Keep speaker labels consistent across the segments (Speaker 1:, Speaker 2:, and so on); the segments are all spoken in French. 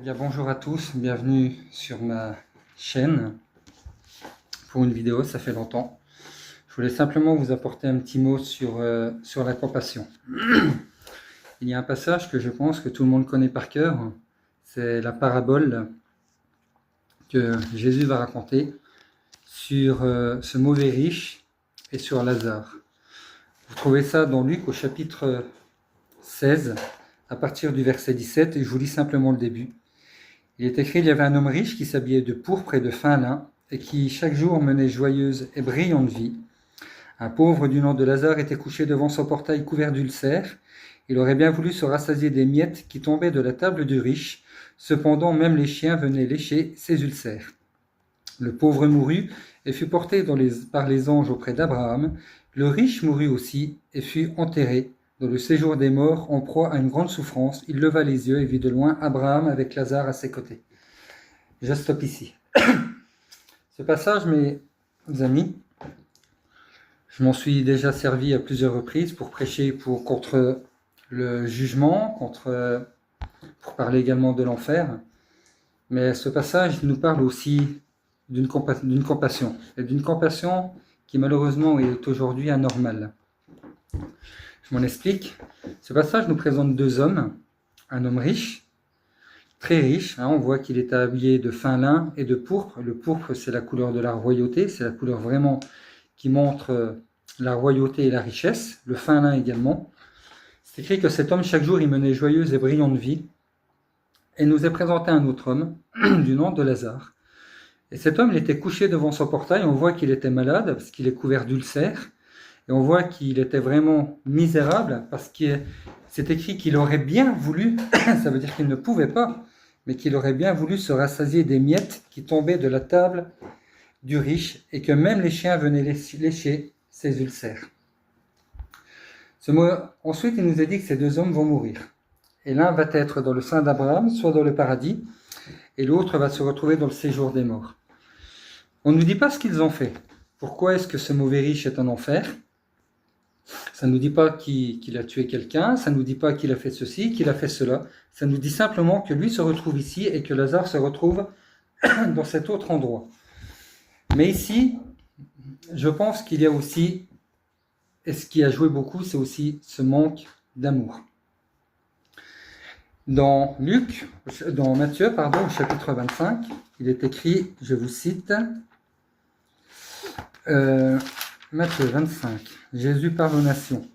Speaker 1: bien, bonjour à tous, bienvenue sur ma chaîne pour une vidéo, ça fait longtemps. Je voulais simplement vous apporter un petit mot sur la compassion. Il y a un passage que je pense que tout le monde connaît par cœur, c'est la parabole que Jésus va raconter sur ce mauvais riche et sur Lazare. Vous trouvez ça dans Luc au chapitre 16, à partir du verset 17, et je vous lis simplement le début. Il est écrit, il y avait un homme riche qui s'habillait de pourpre et de fin lin, et qui chaque jour menait joyeuse et brillante vie. Un pauvre du nom de Lazare était couché devant son portail couvert d'ulcères. Il aurait bien voulu se rassasier des miettes qui tombaient de la table du riche. Cependant, même les chiens venaient lécher ses ulcères. Le pauvre mourut et fut porté par les anges auprès d'Abraham. Le riche mourut aussi et fut enterré. Dans le séjour des morts, en proie à une grande souffrance, il leva les yeux et vit de loin Abraham avec Lazare à ses côtés. Je stoppe ici. Ce passage, mes amis, je m'en suis déjà servi à plusieurs reprises pour prêcher contre le jugement, pour parler également de l'enfer. Mais ce passage nous parle aussi d'une compassion, et d'une compassion qui malheureusement est aujourd'hui anormale. Je m'en explique. Ce passage nous présente deux hommes, un homme riche, très riche, on voit qu'il est habillé de fin lin et de pourpre. Le pourpre, c'est la couleur de la royauté, c'est la couleur vraiment qui montre la royauté et la richesse, le fin lin également. C'est écrit que cet homme, chaque jour, il menait joyeuse et brillante vie, et nous est présenté un autre homme, du nom de Lazare. Et cet homme, il était couché devant son portail, on voit qu'il était malade, parce qu'il est couvert d'ulcères, et on voit qu'il était vraiment misérable, parce que c'est écrit qu'il aurait bien voulu, ça veut dire qu'il ne pouvait pas, mais qu'il aurait bien voulu se rassasier des miettes qui tombaient de la table du riche, et que même les chiens venaient lécher ses ulcères. Ensuite, il nous est dit que ces deux hommes vont mourir. Et l'un va être dans le sein d'Abraham, soit dans le paradis, et l'autre va se retrouver dans le séjour des morts. On ne nous dit pas ce qu'ils ont fait. Pourquoi est-ce que ce mauvais riche est en enfer ? Ça ne nous dit pas qu'il a tué quelqu'un, ça ne nous dit pas qu'il a fait ceci, qu'il a fait cela. Ça nous dit simplement que lui se retrouve ici et que Lazare se retrouve dans cet autre endroit. Mais ici, je pense qu'il y a aussi, et ce qui a joué beaucoup, c'est aussi ce manque d'amour. Dans Matthieu, au chapitre 25, il est écrit, je vous cite, Matthieu 25, Jésus parle aux nations.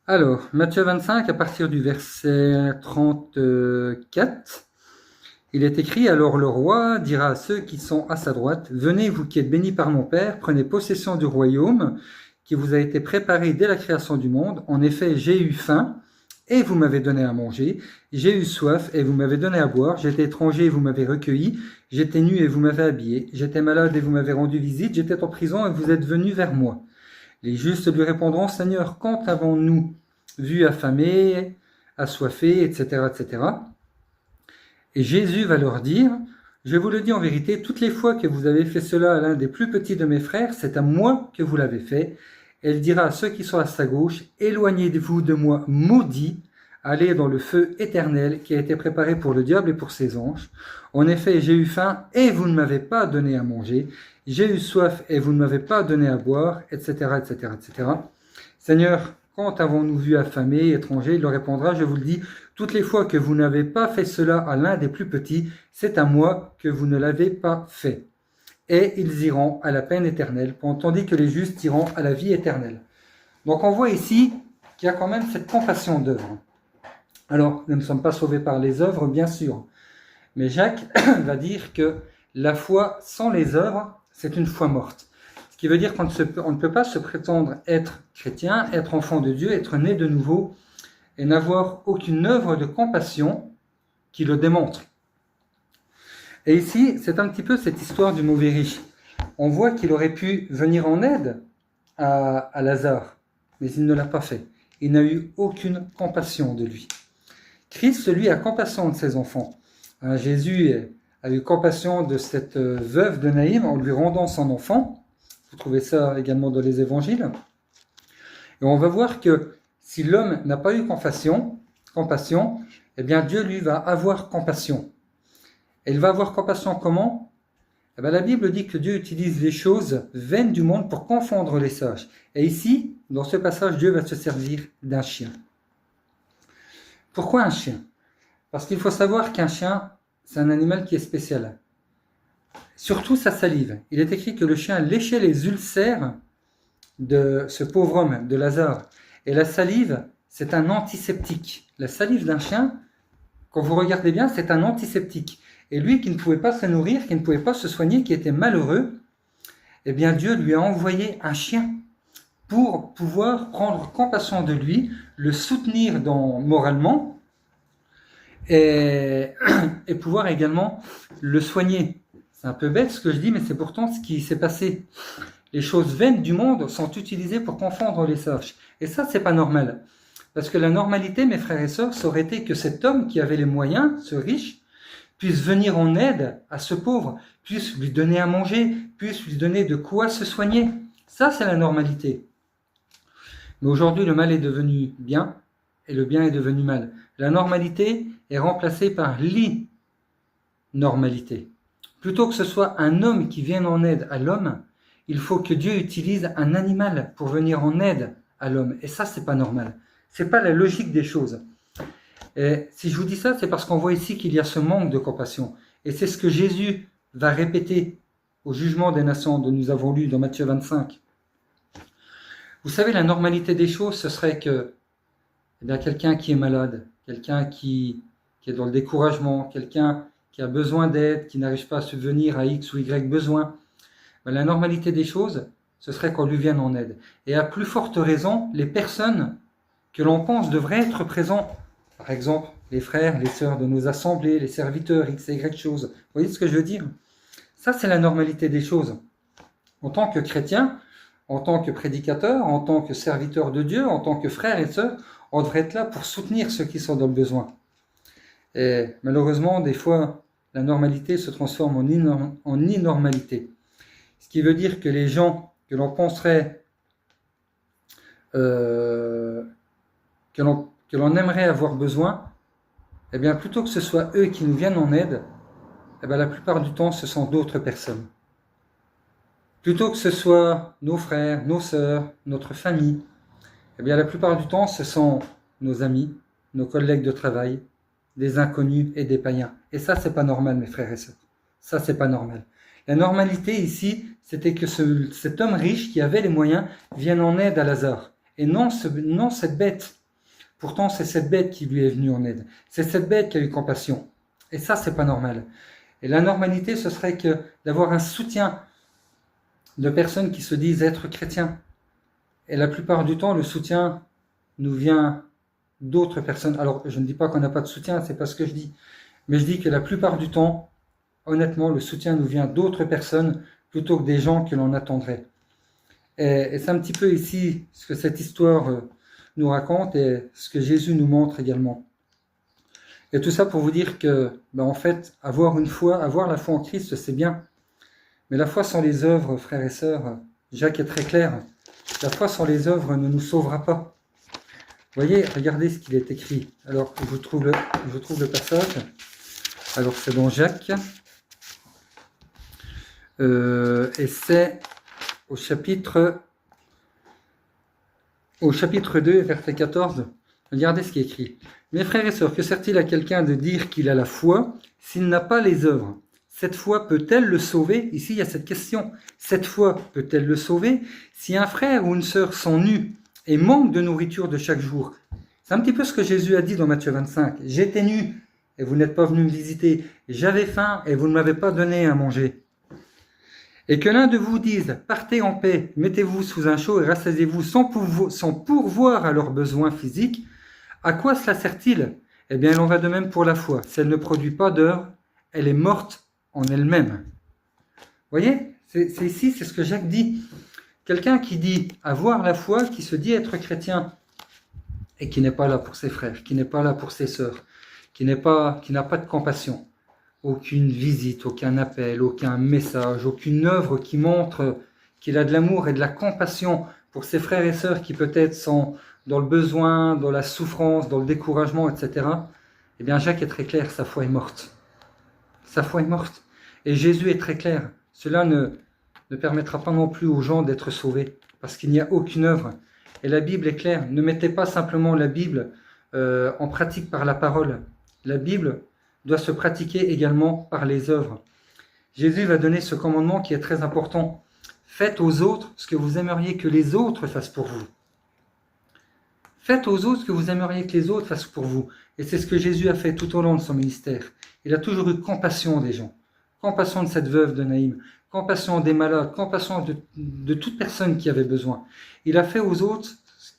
Speaker 1: Alors, Matthieu 25, à partir du verset 34, il est écrit, alors le roi dira à ceux qui sont à sa droite, venez vous qui êtes bénis par mon Père, prenez possession du royaume qui vous a été préparé dès la création du monde. En effet, j'ai eu faim et vous m'avez donné à manger, j'ai eu soif et vous m'avez donné à boire, j'étais étranger et vous m'avez recueilli, j'étais nu et vous m'avez habillé, j'étais malade et vous m'avez rendu visite, j'étais en prison et vous êtes venus vers moi. Les justes lui répondront, Seigneur, quand avons-nous vu affamé, assoiffé, etc., etc. Et Jésus va leur dire, je vous le dis en vérité, toutes les fois que vous avez fait cela à l'un des plus petits de mes frères, c'est à moi que vous l'avez fait. Elle dira à ceux qui sont à sa gauche, éloignez-vous de moi, maudits, allez dans le feu éternel qui a été préparé pour le diable et pour ses anges. En effet, j'ai eu faim et vous ne m'avez pas donné à manger. J'ai eu soif et vous ne m'avez pas donné à boire, etc., etc., etc. Seigneur, quand avons-nous vu affamé, étranger ? Il leur répondra, je vous le dis, toutes les fois que vous n'avez pas fait cela à l'un des plus petits, c'est à moi que vous ne l'avez pas fait. Et ils iront à la peine éternelle, tandis que les justes iront à la vie éternelle. Donc on voit ici qu'il y a quand même cette compassion d'œuvre. Alors, nous ne sommes pas sauvés par les œuvres, bien sûr. Mais Jacques va dire que la foi sans les œuvres, c'est une foi morte. Ce qui veut dire qu'on ne peut pas se prétendre être chrétien, être enfant de Dieu, être né de nouveau, et n'avoir aucune œuvre de compassion qui le démontre. Et ici, c'est un petit peu cette histoire du mauvais riche. On voit qu'il aurait pu venir en aide à Lazare, mais il ne l'a pas fait. Il n'a eu aucune compassion de lui. Christ, lui, a compassion de ses enfants. Jésus a eu compassion de cette veuve de Naïm en lui rendant son enfant. Vous trouvez ça également dans les évangiles. Et on va voir que si l'homme n'a pas eu compassion, eh bien Dieu lui va avoir compassion. Et il va avoir compassion comment? Eh bien, la Bible dit que Dieu utilise les choses vaines du monde pour confondre les sages. Et ici, dans ce passage, Dieu va se servir d'un chien. Pourquoi un chien? Parce qu'il faut savoir qu'un chien, c'est un animal qui est spécial. Surtout sa salive. Il est écrit que le chien léchait les ulcères de ce pauvre homme, de Lazare. Et la salive, c'est un antiseptique. La salive d'un chien, quand vous regardez bien, c'est un antiseptique. Et lui qui ne pouvait pas se nourrir, qui ne pouvait pas se soigner, qui était malheureux, eh bien Dieu lui a envoyé un chien pour pouvoir prendre compassion de lui, le soutenir moralement et pouvoir également le soigner. C'est un peu bête ce que je dis, mais c'est pourtant ce qui s'est passé. Les choses vaines du monde sont utilisées pour confondre les sages. Et ça, c'est pas normal. Parce que la normalité, mes frères et sœurs, ça aurait été que cet homme qui avait les moyens, ce riche, puisse venir en aide à ce pauvre, puisse lui donner à manger, puisse lui donner de quoi se soigner. Ça, c'est la normalité. Mais aujourd'hui, le mal est devenu bien et le bien est devenu mal. La normalité est remplacée par l'innormalité. Plutôt que ce soit un homme qui vienne en aide à l'homme, il faut que Dieu utilise un animal pour venir en aide à l'homme. Et ça, c'est pas normal. C'est pas la logique des choses. Et si je vous dis ça, c'est parce qu'on voit ici qu'il y a ce manque de compassion. Et c'est ce que Jésus va répéter au jugement des nations dont nous avons lu dans Matthieu 25. Vous savez, la normalité des choses, ce serait que quelqu'un qui est malade, quelqu'un qui est dans le découragement, quelqu'un qui a besoin d'aide, qui n'arrive pas à subvenir à X ou Y besoin, la normalité des choses, ce serait qu'on lui vienne en aide. Et à plus forte raison, les personnes que l'on pense devraient être présentes, par exemple les frères, les sœurs de nos assemblées, les serviteurs, X et Y choses. Vous voyez ce que je veux dire? Ça, c'est la normalité des choses. En tant que chrétien, en tant que prédicateur, en tant que serviteur de Dieu, en tant que frères et sœurs, on devrait être là pour soutenir ceux qui sont dans le besoin. Et malheureusement, des fois, la normalité se transforme en innormalité. Ce qui veut dire que les gens que l'on penserait, que l'on aimerait avoir besoin, eh bien, plutôt que ce soit eux qui nous viennent en aide, eh bien, la plupart du temps, ce sont d'autres personnes. Plutôt que ce soit nos frères, nos sœurs, notre famille, eh bien, la plupart du temps, ce sont nos amis, nos collègues de travail, des inconnus et des païens. Et ça, c'est pas normal, mes frères et sœurs. Ça, c'est pas normal. La normalité ici, c'était que cet homme riche qui avait les moyens vienne en aide à Lazare. Et non cette bête. Pourtant, c'est cette bête qui lui est venue en aide. C'est cette bête qui a eu compassion. Et ça, c'est pas normal. Et la normalité, ce serait que d'avoir un soutien de personnes qui se disent être chrétiens. Et la plupart du temps, le soutien nous vient d'autres personnes. Alors, je ne dis pas qu'on n'a pas de soutien, c'est pas ce que je dis. Mais je dis que la plupart du temps, honnêtement, le soutien nous vient d'autres personnes plutôt que des gens que l'on attendrait. Et c'est un petit peu ici ce que cette histoire nous raconte et ce que Jésus nous montre également. Et tout ça pour vous dire que, en fait, avoir la foi en Christ, c'est bien. Mais la foi sans les œuvres, frères et sœurs, Jacques est très clair. La foi sans les œuvres ne nous sauvera pas. Vous voyez, regardez ce qu'il est écrit. Alors, je vous trouve le passage. Alors, c'est dans Jacques. Et c'est au chapitre 2, verset 14. Regardez ce qui est écrit. Mes frères et sœurs, que sert-il à quelqu'un de dire qu'il a la foi s'il n'a pas les œuvres? Cette foi peut-elle le sauver? Ici, il y a cette question. Cette foi peut-elle le sauver si un frère ou une sœur sont nus et manquent de nourriture de chaque jour? C'est un petit peu ce que Jésus a dit dans Matthieu 25. J'étais nu et vous n'êtes pas venu me visiter. J'avais faim et vous ne m'avez pas donné à manger. Et que l'un de vous dise, partez en paix, mettez-vous sous un chaup et rassasiez-vous sans pourvoir à leurs besoins physiques, à quoi cela sert-il? Eh bien, il en va de même pour la foi. Si elle ne produit pas d'œuvre, elle est morte en elle-même. Vous voyez, c'est ici, c'est ce que Jacques dit. Quelqu'un qui dit avoir la foi, qui se dit être chrétien, et qui n'est pas là pour ses frères, qui n'est pas là pour ses sœurs, qui n'a pas de compassion, aucune visite, aucun appel, aucun message, aucune œuvre qui montre qu'il a de l'amour et de la compassion pour ses frères et sœurs qui peut-être sont dans le besoin, dans la souffrance, dans le découragement, etc. Eh bien, Jacques est très clair, sa foi est morte. Sa foi est morte. Et Jésus est très clair. Cela ne permettra pas non plus aux gens d'être sauvés, parce qu'il n'y a aucune œuvre. Et la Bible est claire. Ne mettez pas simplement la Bible en pratique par la parole. La Bible doit se pratiquer également par les œuvres. Jésus va donner ce commandement qui est très important. Faites aux autres ce que vous aimeriez que les autres fassent pour vous. Faites aux autres ce que vous aimeriez que les autres fassent pour vous. Et c'est ce que Jésus a fait tout au long de son ministère. Il a toujours eu compassion des gens. Compassion de cette veuve de Naïm. Compassion des malades. Compassion de toute personne qui avait besoin. Il a fait aux autres ce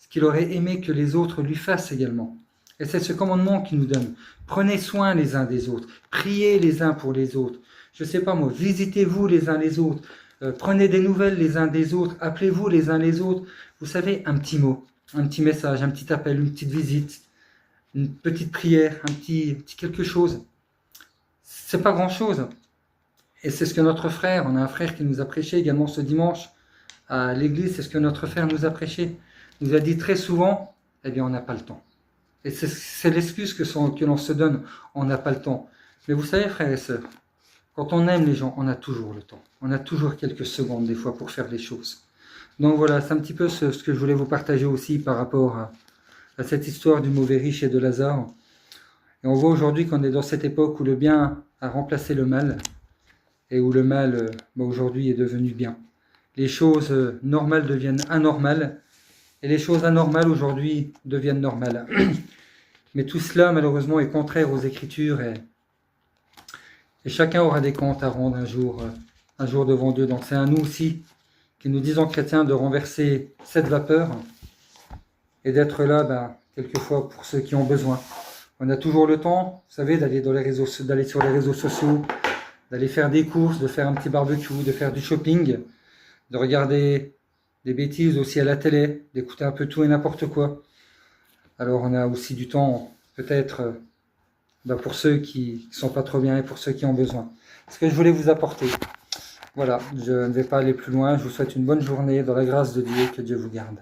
Speaker 1: qu'il aurait aimé que les autres lui fassent également. Et c'est ce commandement qu'il nous donne. Prenez soin les uns des autres. Priez les uns pour les autres. Je ne sais pas moi, visitez-vous les uns les autres. Prenez des nouvelles les uns des autres. Appelez-vous les uns les autres. Vous savez, un petit mot, un petit message, un petit appel, une petite visite, une petite prière, un petit quelque chose. C'est pas grand-chose. Et c'est ce que notre frère, on a un frère qui nous a prêché également ce dimanche à l'église, c'est ce que notre frère nous a prêché. Il nous a dit très souvent, eh bien on n'a pas le temps. Et c'est l'excuse que l'on se donne, on n'a pas le temps. Mais vous savez, frères et sœurs, quand on aime les gens, on a toujours le temps. On a toujours quelques secondes des fois pour faire les choses. Donc voilà, c'est un petit peu ce que je voulais vous partager aussi par rapport à cette histoire du mauvais riche et de Lazare. Et on voit aujourd'hui qu'on est dans cette époque où le bien a remplacé le mal et où le mal aujourd'hui est devenu bien. Les choses normales deviennent anormales et les choses anormales aujourd'hui deviennent normales. Mais tout cela malheureusement est contraire aux Écritures et chacun aura des comptes à rendre un jour devant Dieu. Donc c'est à nous aussi, qui nous disons chrétiens, de renverser cette vapeur et d'être là quelquefois pour ceux qui ont besoin. On a toujours le temps, vous savez, d'aller sur les réseaux sociaux, d'aller faire des courses, de faire un petit barbecue, de faire du shopping, de regarder des bêtises aussi à la télé, d'écouter un peu tout et n'importe quoi. Alors on a aussi du temps peut-être pour ceux qui ne sont pas trop bien et pour ceux qui ont besoin. Ce que je voulais vous apporter. Voilà, je ne vais pas aller plus loin. Je vous souhaite une bonne journée dans la grâce de Dieu. Que Dieu vous garde.